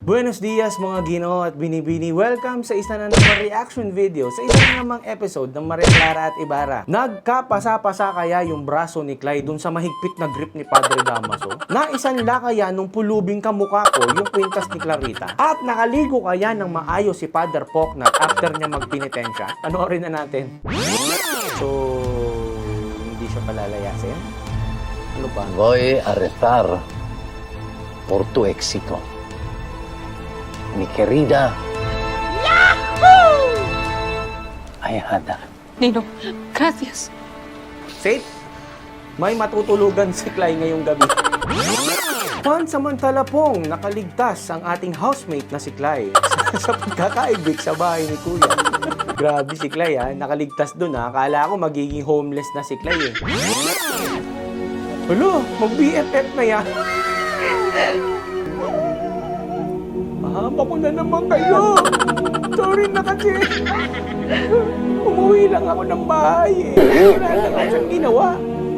Buenos dias mga Ginoo at Binibini. Welcome sa isa na namang reaction video sa isa na namang episode ng Maria Clara at Ibarra. Nagkapasa-pasa kaya yung braso ni Clay dun sa mahigpit na grip ni Padre Damaso? Naisanla kaya nung pulubing kamukha ko yung kwintas ni Clarita? At nakaligo kaya ng maayos si Father Poknat after niya magpinitensya? Panoorin na natin. So, hindi siya palalayasin? Ano ba? Voy a rezar por tu éxito. Mi querida Ayada. Nino, gracias. Safe? May matutulugan si Clay ngayong gabi. Pansamantala pong nakaligtas ang ating housemate na si Clay sa pagkakaibig sa bahay ni Kuya. Grabe si Clay ha, nakaligtas dun ha. Akala ko magiging homeless na si Clay eh. Hala, mag-BFF na yan. Mahama ko na naman kayo. Sorry na kasi. Umuwi lang ako ng bahay eh. Wala lang ako siyang ginawa.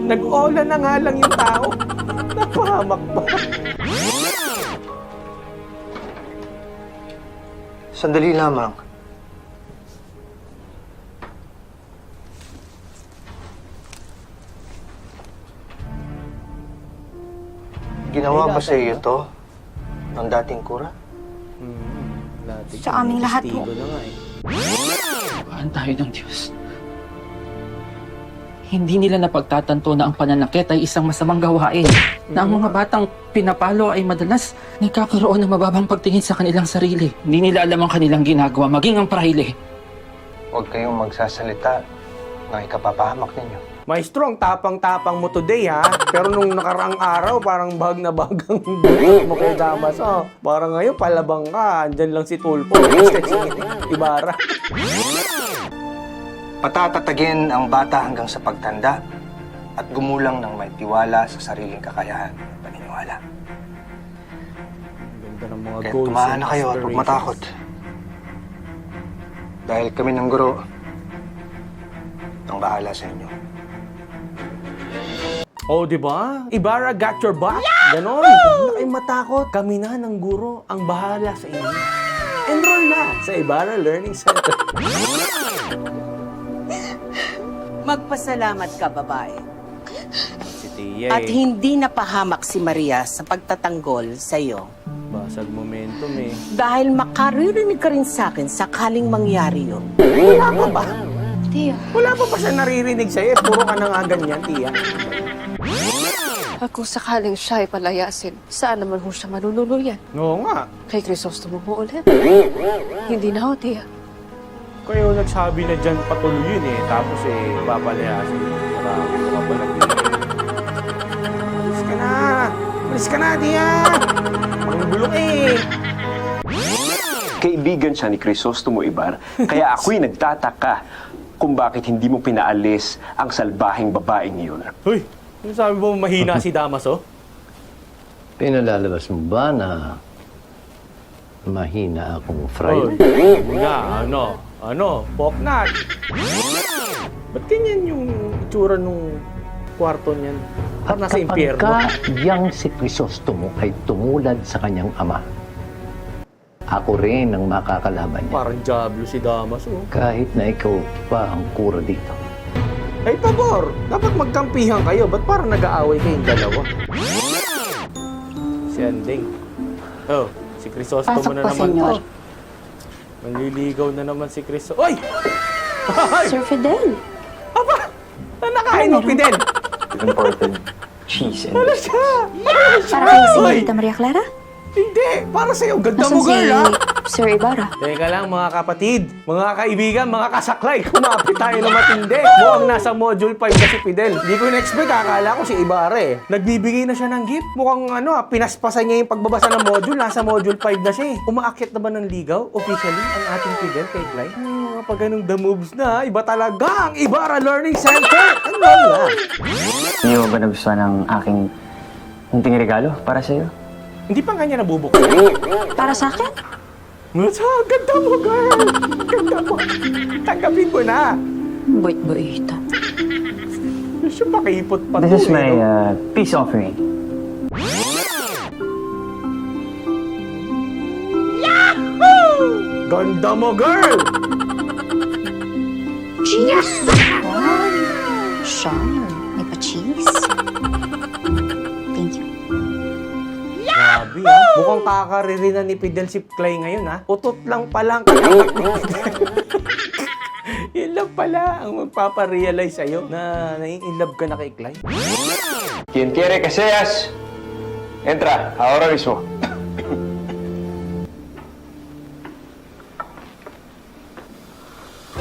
Nag-ola na nga lang yung tao. Napahamak pa. Sandali lamang. Ginawa ba sa iyo ito ng dating kura? Sa aming lahat po. Na nga eh. Bahan tayo ng Diyos. Hindi nila napagtatanto na ang pananakit ay isang masamang gawain. Na ang mga batang pinapalo ay madalas nagkakaroon ng mababang pagtingin sa kanilang sarili. Hindi nila alam ang kanilang ginagawa, maging ang praile. Huwag kayong magsasalita ng ikapapahamak ninyo. Maestro, ang tapang-tapang mo today ha. Pero nung nakaraang araw, parang bahag na bagang butot mo kay Damas. Oh, parang ngayon, palabang ka. Andyan lang si Tulpo. Ibarra. Patatatagin ang bata hanggang sa pagtanda at gumulang ng may tiwala sa sariling kakayahan at paniniwala. Ganda ng mga Kaya goals tumahan and na kayo at huwag aspirations. matakot. Dahil kami ng guro ang bahala sa inyo. Oh, di ba? Ibarra got your back. Ganon. Huwag na kayong matakot. Kami na ng guro ang bahala sa inyo. Enroll na sa Ibarra Learning Center. Magpasalamat ka, babae. Si Tia At hindi napahamak si Maria sa pagtatanggol sa iyo. Basag momentum eh. Dahil makaririnig ka rin sa akin sakaling mangyari yun. Wala ka ba? Tia, Wala pa siya naririnig sa'yo. Puro ka na nga ganyan, Tia. at kung sakaling siya ay palayasin, saan naman ho siya manunuluyan? Oo nga. Kay Crisostomo mo ulit? Hindi na ho, Tia. Kayo nagsabi na dyan patuloy yun eh. Tapos eh, papalayasin. Marami ko ka pala. Alis ka na! Alis ka na, Tia! Ang bulok eh! Kaibigan siya ni Crisostomo Ibar, kaya ako'y nagtataka kung bakit hindi mo pinaalis ang salbahing babaeng iyon. Hoy! Ano sabi mo mahina si Damaso? Pinalalabas mo ba na mahina akong fraile? Na, ano? Poknat! Ba't ganyan yung itsura nung kwarto niyan? Parang nasa impyerno. Kapag yang si Crisostomo ay tumulad sa kanyang ama, ako rin ang makakalaban niya. Parang Diablo si Damaso. Kahit na ikaw pa ang kura dito. Ay, pabor! Dapat magkampihan kayo. Ba't parang nag-aaway kayong dalawa? Si Anding. Oh, si Crisostomo Pasok na po, naman senyor. to. Manliligaw na naman si Crisostomo. Oy! Ay! Sir Fidel. Aba! Nakain mo, Fidel! Imported cheese and Ano siya? Para kay si Oy! Tita Maria Clara? Hindi! Para sa'yo. Ganda Nasaan mo, si girl, ha? Sir Ibarra? Teka lang, mga kapatid, mga kaibigan, mga kasaklay, kumapit tayo na matindi. Mukhang nasa module 5 na si Fidel. Hindi ko in-expect, akala ko si Ibarra eh. Nagbibigay na siya ng gift. Mukhang pinaspasan niya yung pagbabasa ng module. Nasa module 5 na siya eh. Umaakyat na ba ng ligaw, officially, ang ating Fidel kay Clay? Mga pag ganun the moves na, iba talaga ang Ibarra Learning Center! Ano na? Hindi mo ba nagustuhan ng aking munting regalo para sa'yo? Hindi pa nga niya nabubuko. Para sa akin? Ganda mo, girl! Ganda mo! Tanggapin ko na! Boit-boita. Siya pakipot pa This is to, my eh, no? peace offering. Ganda mo, girl! Cheese! Wow! Sean, may pa-cheese. Thank you. Grabe ha. Mukhang kakaririnan ni Fidel si Clay ngayon ha. Utot lang palang. Yun lang pala ang magpaparealize sa'yo na nai-inlove ka na kay Clay. Quien quiere que seas, entra, ahora mismo.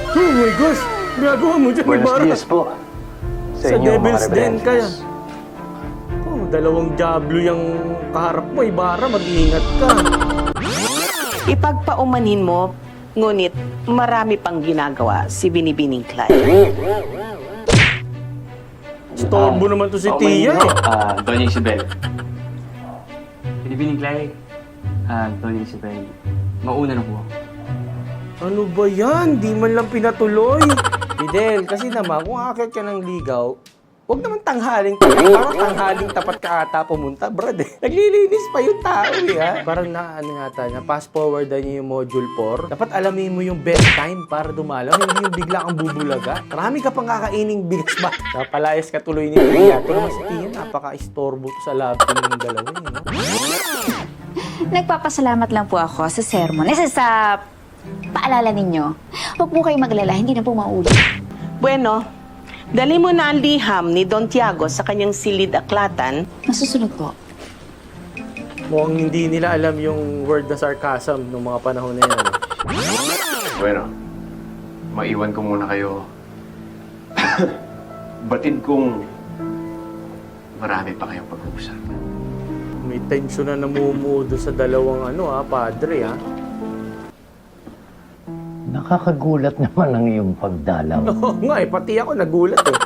Oh my gosh! Ginagawa mo dyan, Buenos Ibarra. dias po. Sa inyo, Devil's mga Den kaya. reverends. Oh, dalawang Diablo yung kaharap mo, Ibarra. Mag-iingat ka. Ipagpaumanhin mo, ngunit marami pang ginagawa si Binibining Clyde. Storbo naman to si Tia eh. Doña Isabel. Binibining Clay. Doña Isabel. Mauna na po ako. Ano ba yan? Di man lang pinatuloy. Fidel, kasi naman, kung akit ka ng ligaw, huwag naman tanghaling tapat. Parang tanghaling tapat ka ata pumunta, brad eh. Naglilinis pa yung tao eh ha. Parang na fast forward niyo yung module 4. Dapat alamin mo yung best time para dumalaw. Hindi yung bigla kang bubulaga. Marami ka pang kakaining bigas ba? Napalayas ka tuloy ni Tia. Ito naman si Tia, napaka-istorbo to sa love team ng dalawa eh. No? Nagpapasalamat lang po ako sa sermon. Sa paalala ninyo. Huwag po kayong maglala, hindi na po maulit. Bueno, dali mo na ang liham ni Don Tiago sa kanyang silid aklatan. Masusunod po. Mukhang hindi nila alam yung word na sarcasm ng mga panahon na yan. Bueno, maiwan ko muna kayo. Batid kong marami pa kayong pag-uusap. May tension na namumudo sa dalawang padre ha. Nakakagulat naman ang iyong pagdalaw. Oo nga eh, pati ako nagulat eh.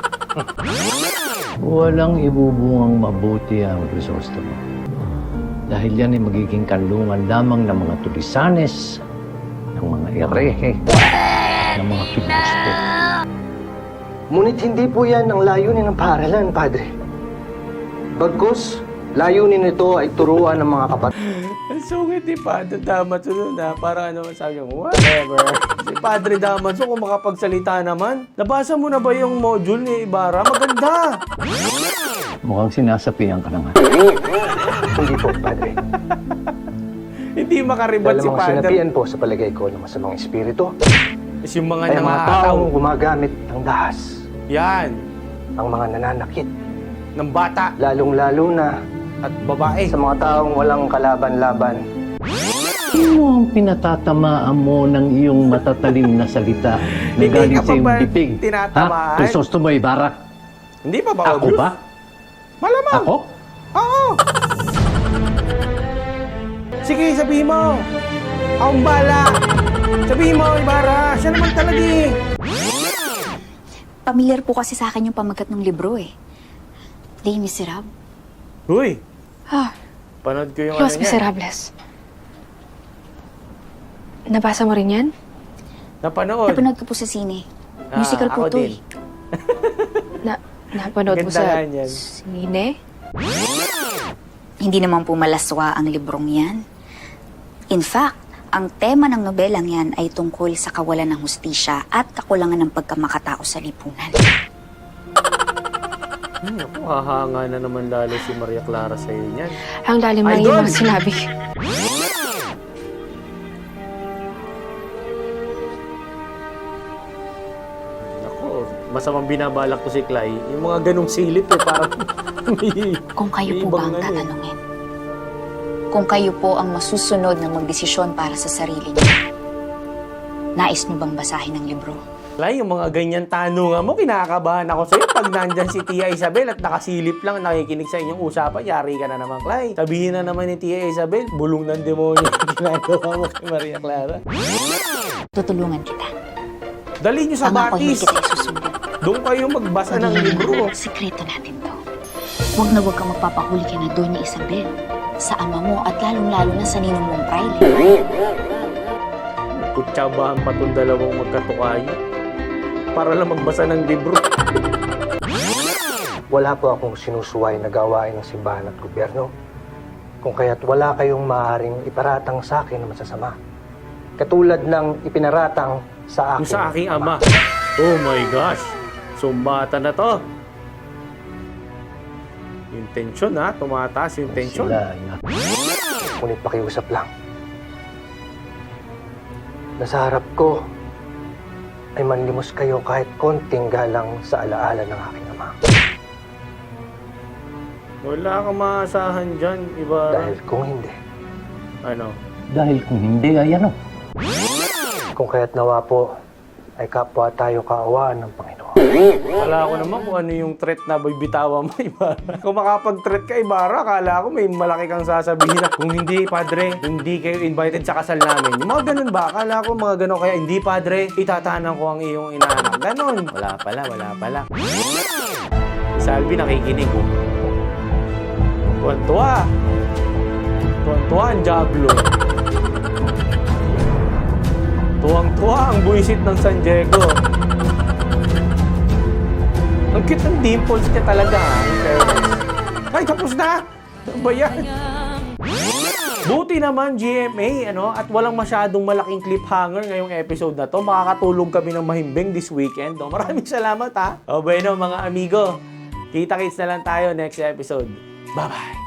Walang ibubungang mabuti ang Crisostomo. Dahil yan ay magiging kanlungan lamang ng mga tulisanes, ng mga erehe, ng mga pinuste. Ngunit hindi po yan ang layunin ng paaralan, Padre. Bagkus, layunin nito ay turuan ng mga kapatid. Ang sungit ni Padre Damaso na parang sabi mo, whatever. Si Padre Damaso kung makapagsalita naman. Nabasa mo na ba yung module ni Ibarra? Maganda! Mukhang sinasapian ka na nga. Hindi po, Padre. Hindi makaribat Dahil si mga Padre. sinapian po sa palagay ko ng masamang espiritu Is yung mga ay mga nangataw. taong gumagamit ng dahas, Yan. ang mga nananakit, Ng bata lalong-lalo na at babae. sa mga taong walang kalaban-laban. Sino ang pinatatamaan mo ng iyong matatalim na salita na Hindi galing ka sa pa iyong ba bibig? tinatamaan? Ha? Crisostomo Ibarra? Hindi pa ba Ako obvious? ba? Malamang. Ako? Oo. Sige, sabihin mo. Akong bala. Sabihin mo, Ibarra. Siya naman talaga eh. Pamilyar po kasi sa akin yung pamagat ng libro eh. Les Miserables. Uy, Ah, panood ko yung Los niya. Miserables. Nabasa mo rin yan? Napanood. Napanood ko po sa sine. Musical po ako to din. eh. Napanood mo Ganda sa nga niyan. sine? Hindi naman po malaswa ang librong yan. In fact, ang tema ng nobelang yan ay tungkol sa kawalan ng hustisya at kakulangan ng pagkamakatao sa lipunan. Ako, hahanga na naman lalo si Maria Clara sa'yo niyan. Ang lalim ng Idol! iyong mga sinabi. Ako, masamang binabalak ko si Clay. Yung mga ganong silip eh, parang may, Kung kayo may po ba ibang ang ano eh. tatanungin? Kung kayo po ang masusunod na magdesisyon para sa sarili niyo, nais niyo bang basahin ang libro? Clay, yung mga ganyan tanungan mo, kinakabahan ako sa'yo. Pag nandyan si Tia Isabel at nakasilip lang, nakikinig sa inyong usapan, yari ka na naman, Clay. Sabihin na naman ni Tia Isabel, bulong ng demonyo yung ginagawa mo kay Maria Clara. Tutulungan kita. Dali nyo sa Pangako hindi batis. kita isusumbong. Doon kayo magbasa ng libro. Sikreto natin to. Huwag na huwag kang magpapahuli ka na Doña Isabel sa ama mo at lalong-lalo na sa ninong mong Praile. Kutsabahan pa itong dalawang magkatukayo. Para lang magbasa ng libro. Wala po akong sinusuway na gawain ng simbahan at gobyerno. Kung kaya't wala kayong maaaring iparatang sa akin na masasama. katulad ng ipinaratang sa Yung akin. sa aking ama. Oh my gosh. Sumbata na to. Yung tensyon ha. Tumataas yung tensyon. Sila na Ngunit pakiusap lang. Nasa harap ko ay manlimos kayo kahit konting galang sa alaala ng aking ama. Wala kang maasahan dyan, Ibarra. Dahil kung hindi, Ano? dahil kung hindi ay ano. kung kaya't nawa po, ay kapwa tayo kaawaan ng Panginoon. Kala ko naman kung ano yung threat na bibitawan mo, Ibarra. Kung makapag-threat ka, Ibarra, kala ko may malaki kang sasabihin na kung hindi, Padre, hindi kayo invited sa kasal namin. Yung mga ganun ba? Kala ko mga ganun kaya, hindi, Padre, itatanan ko ang iyong inaanak. Ganun. Wala pala. Si Salvi nakikinig, oh. Tuwan-tuwa. Tuwan-tuwa ang Diablo. Tuwang-tuwa ang buwisit ng San Diego. Ang cute ng dimples niya talaga, ha? In fairness. Ay, tapos na! Ano ba yan? Buti naman, GMA, at walang masyadong malaking cliffhanger ngayong episode na to. Makakatulog kami ng mahimbing this weekend. No? Maraming salamat, ha? O, bueno, mga amigo. Kita-kits na lang tayo next episode. Bye-bye!